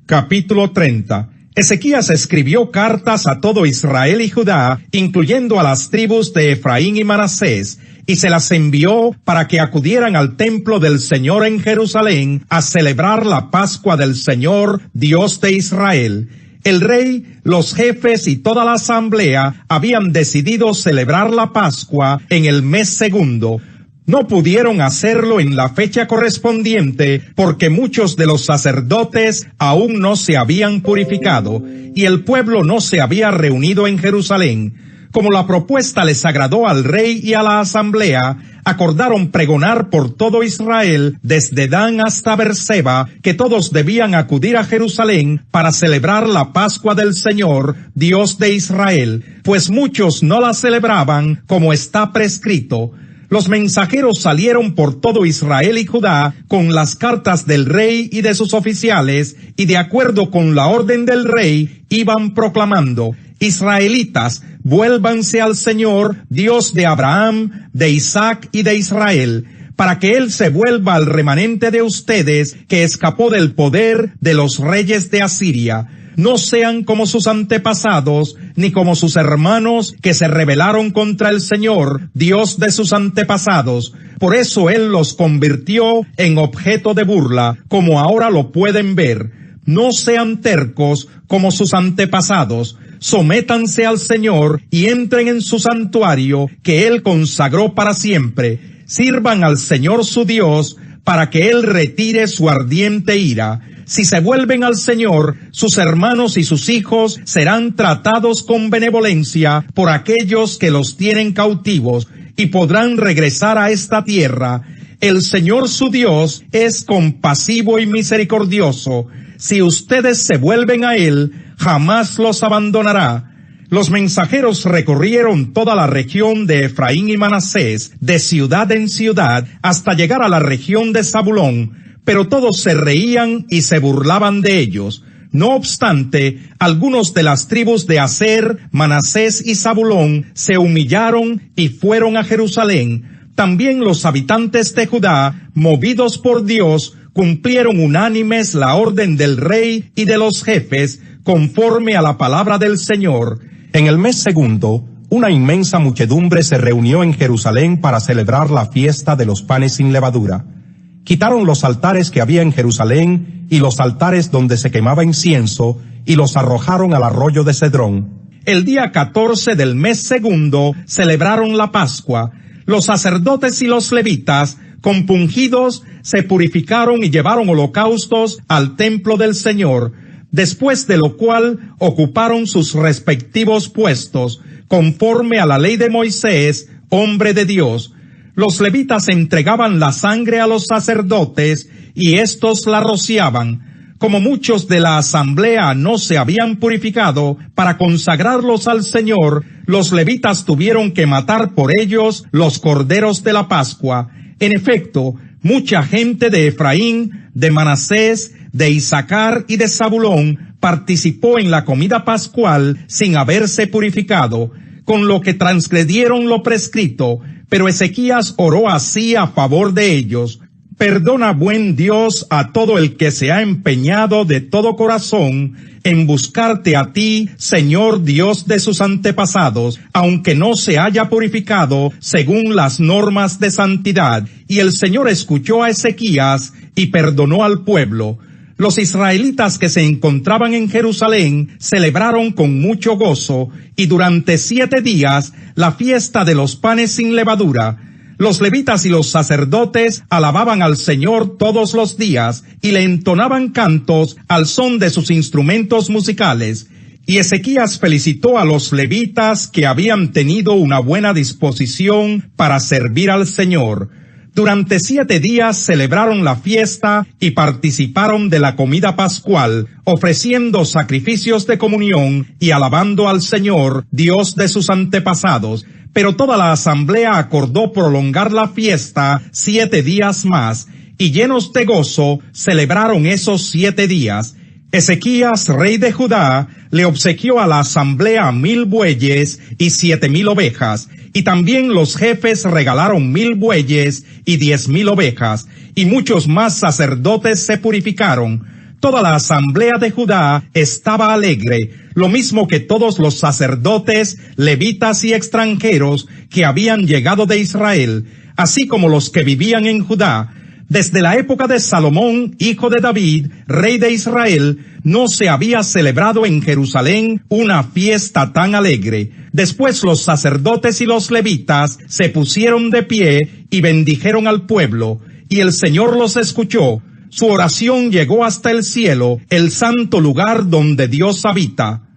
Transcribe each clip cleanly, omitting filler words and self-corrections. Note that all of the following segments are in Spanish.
Capítulo 30. Ezequías escribió cartas a todo Israel y Judá, incluyendo a las tribus de Efraín y Manasés, y se las envió para que acudieran al templo del Señor en Jerusalén a celebrar la Pascua del Señor, Dios de Israel. El rey, los jefes y toda la asamblea habían decidido celebrar la Pascua en el mes segundo. No pudieron hacerlo en la fecha correspondiente porque muchos de los sacerdotes aún no se habían purificado y el pueblo no se había reunido en Jerusalén. Como la propuesta les agradó al rey y a la asamblea, acordaron pregonar por todo Israel, desde Dan hasta Berseba, que todos debían acudir a Jerusalén para celebrar la Pascua del Señor, Dios de Israel, pues muchos no la celebraban como está prescrito. Los mensajeros salieron por todo Israel y Judá con las cartas del rey y de sus oficiales, y de acuerdo con la orden del rey, iban proclamando: Israelitas, vuélvanse al Señor, Dios de Abraham, de Isaac y de Israel, para que Él se vuelva al remanente de ustedes que escapó del poder de los reyes de Asiria. No sean como sus antepasados, ni como sus hermanos que se rebelaron contra el Señor, Dios de sus antepasados. Por eso Él los convirtió en objeto de burla, como ahora lo pueden ver. No sean tercos como sus antepasados. Sométanse al Señor y entren en su santuario que Él consagró para siempre. Sirvan al Señor su Dios para que Él retire su ardiente ira. Si se vuelven al Señor, sus hermanos y sus hijos serán tratados con benevolencia por aquellos que los tienen cautivos y podrán regresar a esta tierra. El Señor su Dios es compasivo y misericordioso. Si ustedes se vuelven a Él, jamás los abandonará. Los mensajeros recorrieron toda la región de Efraín y Manasés, de ciudad en ciudad, hasta llegar a la región de Zabulón, pero todos se reían y se burlaban de ellos. No obstante, algunos de las tribus de Aser, Manasés y Zabulón se humillaron y fueron a Jerusalén. También los habitantes de Judá, movidos por Dios, cumplieron unánimes la orden del rey y de los jefes, conforme a la palabra del Señor. En el mes segundo, una inmensa muchedumbre se reunió en Jerusalén para celebrar la fiesta de los panes sin levadura. Quitaron los altares que había en Jerusalén y los altares donde se quemaba incienso y los arrojaron al arroyo de Cedrón. El día 14 del mes segundo celebraron la Pascua. Los sacerdotes y los levitas, compungidos, se purificaron y llevaron holocaustos al templo del Señor, después de lo cual ocuparon sus respectivos puestos, conforme a la ley de Moisés, hombre de Dios. Los levitas entregaban la sangre a los sacerdotes y éstos la rociaban. Como muchos de la asamblea no se habían purificado para consagrarlos al Señor, los levitas tuvieron que matar por ellos los corderos de la Pascua. En efecto, mucha gente de Efraín, de Manasés, de Isaacar y de Zabulón participó en la comida pascual sin haberse purificado, con lo que transgredieron lo prescrito. Pero Ezequías oró así a favor de ellos: Perdona, buen Dios, a todo el que se ha empeñado de todo corazón en buscarte a ti, Señor Dios de sus antepasados, aunque no se haya purificado según las normas de santidad. Y el Señor escuchó a Ezequías y perdonó al pueblo. Los israelitas que se encontraban en Jerusalén celebraron con mucho gozo, y durante 7 días la fiesta de los panes sin levadura. Los levitas y los sacerdotes alababan al Señor todos los días, y le entonaban cantos al son de sus instrumentos musicales. Y Ezequías felicitó a los levitas que habían tenido una buena disposición para servir al Señor. Durante 7 días celebraron la fiesta y participaron de la comida pascual, ofreciendo sacrificios de comunión y alabando al Señor, Dios de sus antepasados. Pero toda la asamblea acordó prolongar la fiesta 7 días más, y llenos de gozo celebraron esos 7 días. Ezequías, rey de Judá, le obsequió a la asamblea 1000 bueyes y 7000 ovejas, y también los jefes regalaron 1000 bueyes y 10,000 ovejas, y muchos más sacerdotes se purificaron. Toda la asamblea de Judá estaba alegre, lo mismo que todos los sacerdotes, levitas y extranjeros que habían llegado de Israel, así como los que vivían en Judá. Desde la época de Salomón, hijo de David, rey de Israel, no se había celebrado en Jerusalén una fiesta tan alegre. Después los sacerdotes y los levitas se pusieron de pie y bendijeron al pueblo, y el Señor los escuchó. Su oración llegó hasta el cielo, el santo lugar donde Dios habita.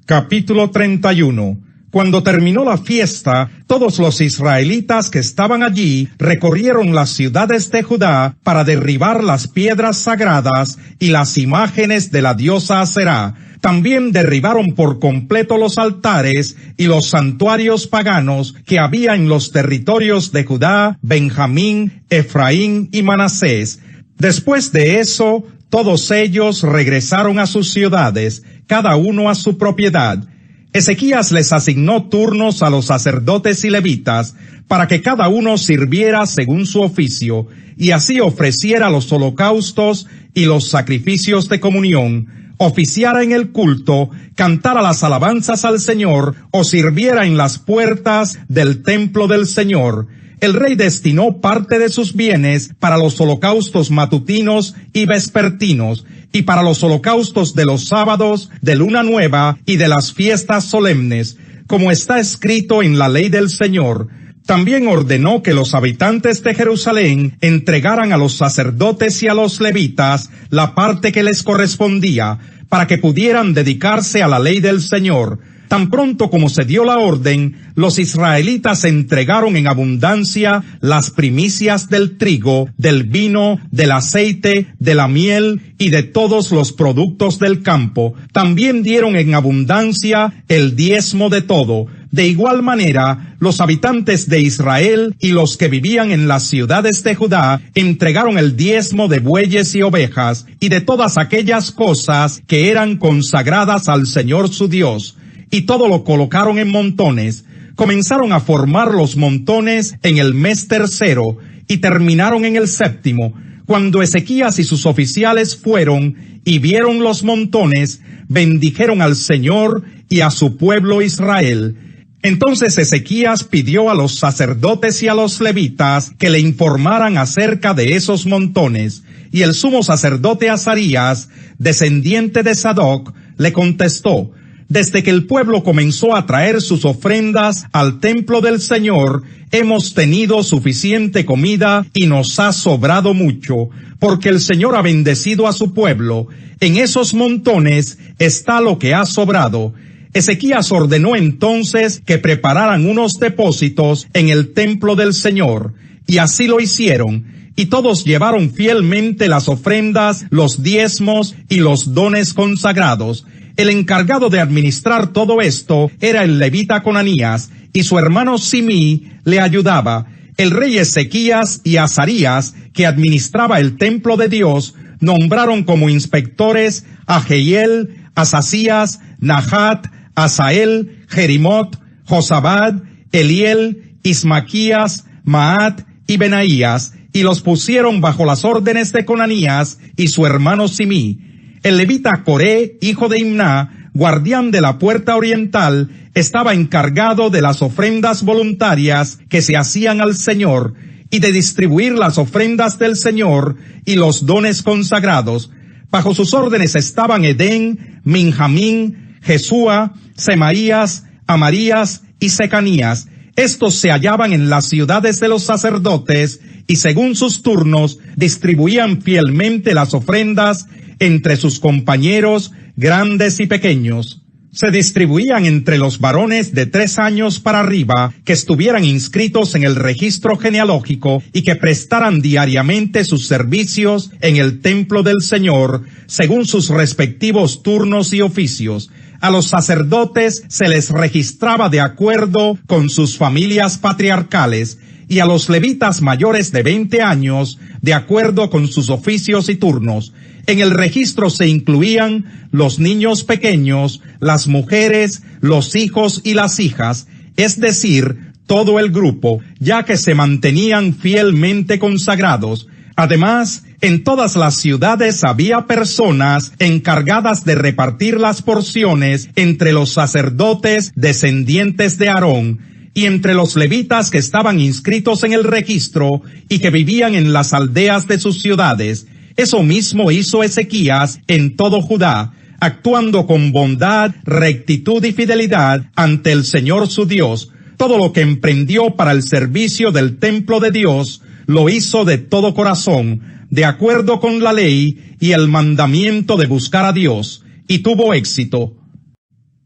Capítulo 31. Cuando terminó la fiesta, todos los israelitas que estaban allí recorrieron las ciudades de Judá para derribar las piedras sagradas y las imágenes de la diosa Aserá. También derribaron por completo los altares y los santuarios paganos que había en los territorios de Judá, Benjamín, Efraín y Manasés. Después de eso, todos ellos regresaron a sus ciudades, cada uno a su propiedad. Ezequías les asignó turnos a los sacerdotes y levitas para que cada uno sirviera según su oficio y así ofreciera los holocaustos y los sacrificios de comunión, oficiara en el culto, cantara las alabanzas al Señor o sirviera en las puertas del templo del Señor. El rey destinó parte de sus bienes para los holocaustos matutinos y vespertinos, y para los holocaustos de los sábados, de luna nueva y de las fiestas solemnes, como está escrito en la ley del Señor. También ordenó que los habitantes de Jerusalén entregaran a los sacerdotes y a los levitas la parte que les correspondía, para que pudieran dedicarse a la ley del Señor. Tan pronto como se dio la orden, los israelitas entregaron en abundancia las primicias del trigo, del vino, del aceite, de la miel y de todos los productos del campo. También dieron en abundancia el diezmo de todo. De igual manera, los habitantes de Israel y los que vivían en las ciudades de Judá entregaron el diezmo de bueyes y ovejas y de todas aquellas cosas que eran consagradas al Señor su Dios. Y todo lo colocaron en montones. Comenzaron a formar los montones en el mes tercero y terminaron en el séptimo. Cuando Ezequías y sus oficiales fueron y vieron los montones, bendijeron al Señor y a su pueblo Israel. Entonces Ezequías pidió a los sacerdotes y a los levitas que le informaran acerca de esos montones. Y el sumo sacerdote Azarías, descendiente de Sadoc, le contestó: desde que el pueblo comenzó a traer sus ofrendas al templo del Señor, hemos tenido suficiente comida y nos ha sobrado mucho, porque el Señor ha bendecido a su pueblo. En esos montones está lo que ha sobrado. Ezequías ordenó entonces que prepararan unos depósitos en el templo del Señor, y así lo hicieron, y todos llevaron fielmente las ofrendas, los diezmos y los dones consagrados. El encargado de administrar todo esto era el levita Conanías, y su hermano Simí le ayudaba. El rey Ezequías y Azarías, que administraba el templo de Dios, nombraron como inspectores a Jehiel, Asasías, Nahat, Asael, Jerimot, Josabad, Eliel, Ismaquías, Maat y Benaías, y los pusieron bajo las órdenes de Conanías y su hermano Simí. El levita Coré, hijo de Imná, guardián de la puerta oriental, estaba encargado de las ofrendas voluntarias que se hacían al Señor y de distribuir las ofrendas del Señor y los dones consagrados. Bajo sus órdenes estaban Edén, Minjamín, Jesúa, Semaías, Amarías y Secanías. Estos se hallaban en las ciudades de los sacerdotes y según sus turnos distribuían fielmente las ofrendas entre sus compañeros, grandes y pequeños. Se distribuían entre los varones de 3 años para arriba que estuvieran inscritos en el registro genealógico y que prestaran diariamente sus servicios en el templo del Señor, según sus respectivos turnos y oficios. A los sacerdotes se les registraba de acuerdo con sus familias patriarcales, y a los levitas mayores de 20 años, de acuerdo con sus oficios y turnos. En el registro se incluían los niños pequeños, las mujeres, los hijos y las hijas, es decir, todo el grupo, ya que se mantenían fielmente consagrados. Además, En todas las ciudades había personas encargadas de repartir las porciones entre los sacerdotes descendientes de Aarón y entre los levitas que estaban inscritos en el registro y que vivían en las aldeas de sus ciudades. Eso mismo hizo Ezequías en todo Judá, actuando con bondad, rectitud y fidelidad ante el Señor su Dios. Todo lo que emprendió para el servicio del templo de Dios lo hizo de todo corazón, de acuerdo con la ley y el mandamiento de buscar a Dios, y tuvo éxito.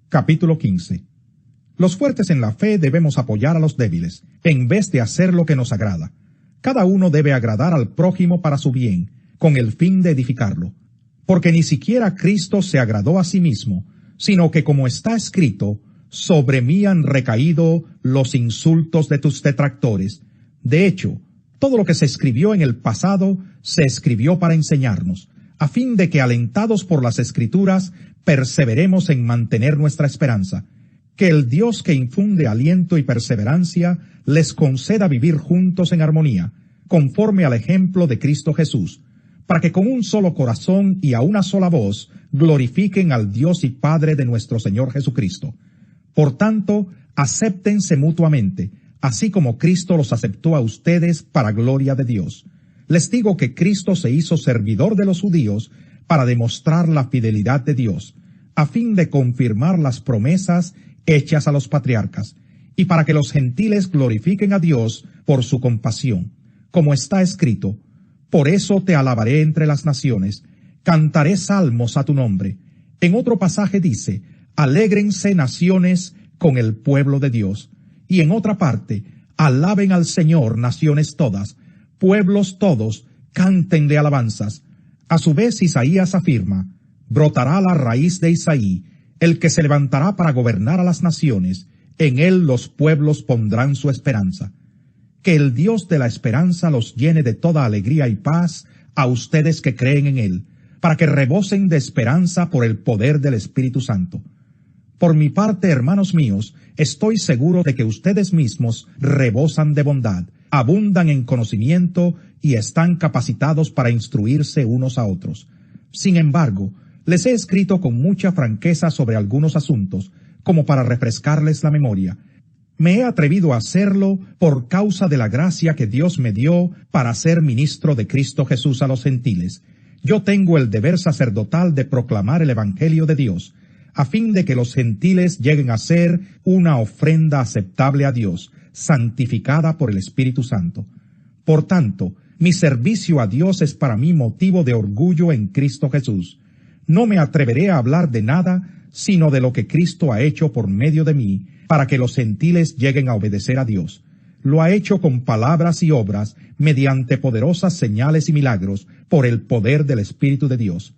Capítulo 15. Los fuertes en la fe debemos apoyar a los débiles, en vez de hacer lo que nos agrada. Cada uno debe agradar al prójimo para su bien, con el fin de edificarlo. Porque ni siquiera Cristo se agradó a sí mismo, sino que, como está escrito, sobre mí han recaído los insultos de tus detractores. De hecho, todo lo que se escribió en el pasado se escribió para enseñarnos, a fin de que, alentados por las Escrituras, perseveremos en mantener nuestra esperanza. Que el Dios que infunde aliento y perseverancia les conceda vivir juntos en armonía, conforme al ejemplo de Cristo Jesús, para que con un solo corazón y a una sola voz glorifiquen al Dios y Padre de nuestro Señor Jesucristo. Por tanto, acéptense mutuamente, así como Cristo los aceptó a ustedes para gloria de Dios. Les digo que Cristo se hizo servidor de los judíos para demostrar la fidelidad de Dios, a fin de confirmar las promesas hechas a los patriarcas, y para que los gentiles glorifiquen a Dios por su compasión. Como está escrito, por eso te alabaré entre las naciones, cantaré salmos a tu nombre. En otro pasaje dice, alégrense naciones con el pueblo de Dios. Y en otra parte, alaben al Señor naciones todas, pueblos todos, cántenle alabanzas. A su vez Isaías afirma, brotará la raíz de Isaí, el que se levantará para gobernar a las naciones, en él los pueblos pondrán su esperanza. Que el Dios de la esperanza los llene de toda alegría y paz a ustedes que creen en él, para que rebosen de esperanza por el poder del Espíritu Santo. Por mi parte, hermanos míos, estoy seguro de que ustedes mismos rebosan de bondad, abundan en conocimiento y están capacitados para instruirse unos a otros. Sin embargo, les he escrito con mucha franqueza sobre algunos asuntos, como para refrescarles la memoria. Me he atrevido a hacerlo por causa de la gracia que Dios me dio para ser ministro de Cristo Jesús a los gentiles. Yo tengo el deber sacerdotal de proclamar el Evangelio de Dios, a fin de que los gentiles lleguen a ser una ofrenda aceptable a Dios, santificada por el Espíritu Santo. Por tanto, mi servicio a Dios es para mí motivo de orgullo en Cristo Jesús. No me atreveré a hablar de nada, sino de lo que Cristo ha hecho por medio de mí, para que los gentiles lleguen a obedecer a Dios. Lo ha hecho con palabras y obras, mediante poderosas señales y milagros, por el poder del Espíritu de Dios.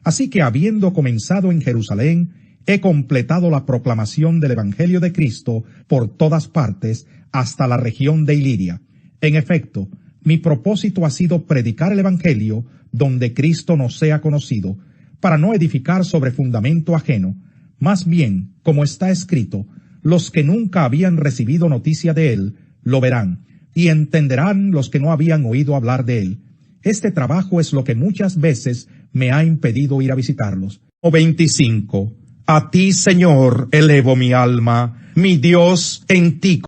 Así que, habiendo comenzado en Jerusalén, he completado la proclamación del Evangelio de Cristo por todas partes, hasta la región de Iliria. En efecto, mi propósito ha sido predicar el Evangelio donde Cristo no sea conocido, para no edificar sobre fundamento ajeno. Más bien, como está escrito, los que nunca habían recibido noticia de él, lo verán, y entenderán los que no habían oído hablar de él. Este trabajo es lo que muchas veces me ha impedido ir a visitarlos. 25. A ti, Señor, elevo mi alma, mi Dios, en ti.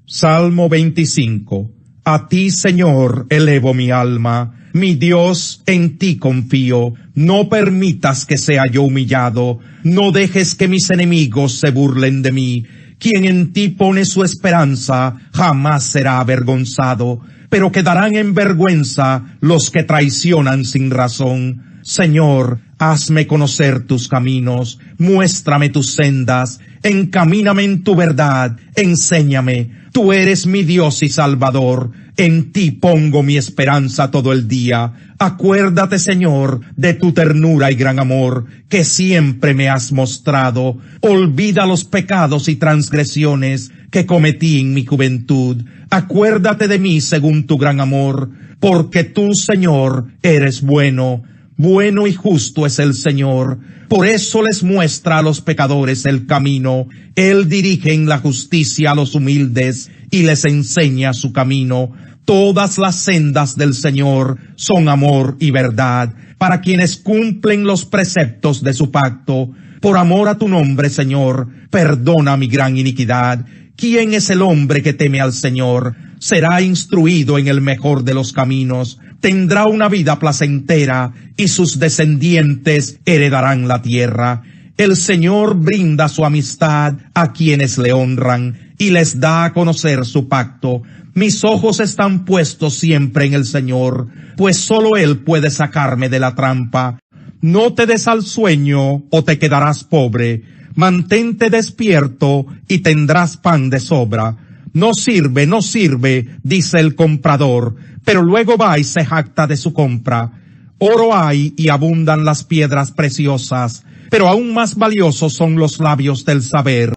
Salmo 25. A ti, Señor, elevo mi alma, mi Dios, en ti confío. No permitas que sea yo humillado, no dejes que mis enemigos se burlen de mí. Quien en ti pone su esperanza jamás será avergonzado, pero quedarán en vergüenza los que traicionan sin razón. Señor, hazme conocer tus caminos, muéstrame tus sendas, encamíname en tu verdad, enséñame. Tú eres mi Dios y Salvador, en ti pongo mi esperanza todo el día. Acuérdate, Señor, de tu ternura y gran amor, que siempre me has mostrado. Olvida los pecados y transgresiones que cometí en mi juventud. Acuérdate de mí según tu gran amor, porque tú, Señor, eres bueno. Bueno y justo es el Señor, por eso les muestra a los pecadores el camino. Él dirige en la justicia a los humildes y les enseña su camino. Todas las sendas del Señor son amor y verdad para quienes cumplen los preceptos de su pacto. Por amor a tu nombre, Señor, perdona mi gran iniquidad. ¿Quién es el hombre que teme al Señor? Será instruido en el mejor de los caminos. Tendrá una vida placentera y sus descendientes heredarán la tierra. El Señor brinda su amistad a quienes le honran y les da a conocer su pacto. Mis ojos están puestos siempre en el Señor, pues solo Él puede sacarme de la trampa. No te des al sueño o te quedarás pobre. Mantente despierto y tendrás pan de sobra. No sirve, dice el comprador, pero luego va y se jacta de su compra. Oro hay y abundan las piedras preciosas, pero aún más valiosos son los labios del saber.